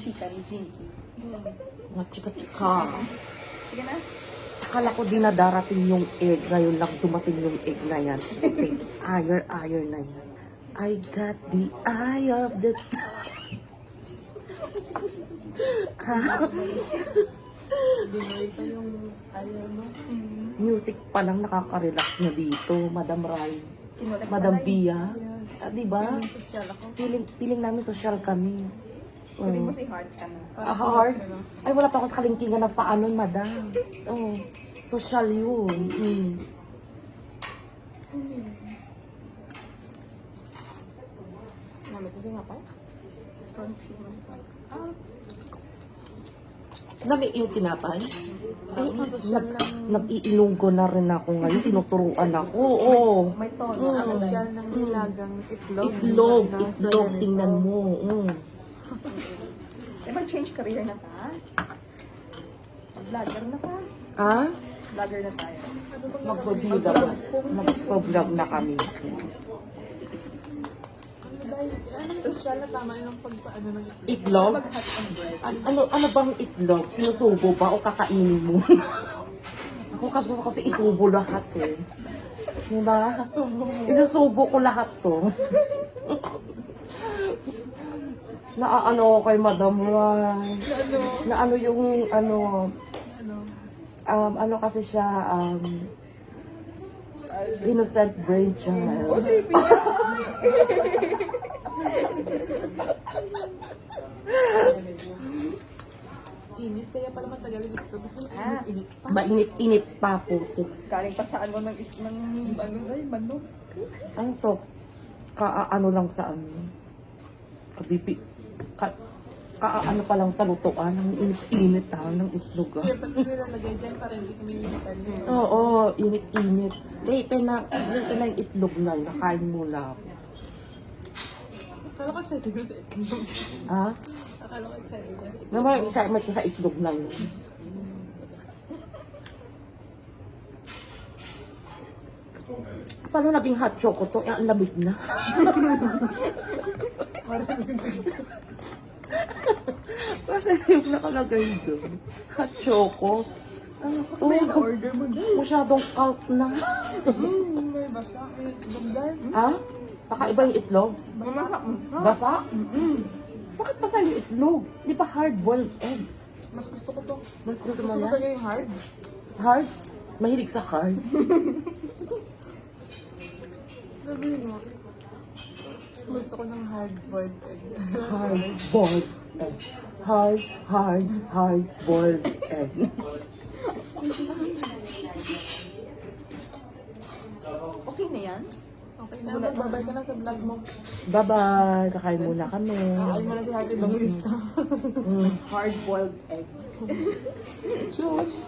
chika ni Jinky. Mga chika-chika. Sige na. Akala ko din na darating yung egg. Ngayon lang dumating yung egg na yan. Ayer na yan. I got the eye of the Dinay pa yung ayaw mo. music pa lang nakaka-relax na dito, Madam Rai. Kinulat Madam pala Bia. Yes. Diba? Social ako. Feeling namin social kami. Sabi mo si Heart ka na. Hard? Ay, wala pa ako sa kalingkingan ng paanon, madam. Oh, social yun. Namit ko nga pa. Crunchy masarap. Nami yung tinapay? Ay, nag-iilunggo na rin ako ngayon. Tinuturuan ako. Oo. May tono. Ang social ng nilagang itlog. Itlog. Tingnan mo. Eh, mag-change career na ta? Vlogger na pa. Ah? Vlogger na tayo. Mag-vlog na kami. Ano social na tama yung pagpaano ng Itlog? Mag-hot and bread. Ano bang itlog? Sinusubo ba o kakainin mo? Ako kasi isubo lahat eh. Diba? Isusubo ko lahat to. Naaano ko kay Madam Rai. Na ano yung ano kasi siya innocent brainchild. O, si Bia! init, kaya pala matagal dito. Gusto mo init pa. Mainit-init pa putik. Galing pa saan mo ng ano, ay, manok. Ano to? Ano lang sa ano? Kabibi. Ano pa lang sa lutuan. Ang init-init ng itlog. Kaya pag nilalagay dyan, para hindi kami initan. Oo, init-init. Ito na yung itlog na. Nakain mo na. Akala ko excited ko sa itlog. Ha? Akala ko excited ko sa itlog. Naman excitement ko sa itlog na yun. Paano naging hot choco to? Ang lamig na. Kasi yung nakalagay doon. Hot choco. Ano to? Order mo din. Masyadong cult na. May basa. May itlog dahil. Ha? Kakaiba yung itlog? Basa? Bakit basa yung itlog? Di ba hard-boiled egg? Mas gusto ko to. Mas gusto Gusto mo ko yan? talaga yung hard. Hard? Mahilig sa hard? Sabi mo. Gusto ko ng hard-boiled egg. Hard-boiled egg. Hard-boiled egg. Okay na yan? Okay na, babay ka na sa vlog mo. Bye-bye. Kakain muna kami. Kakain mo na si Harry Longis ka. Hard-boiled egg. Cheers!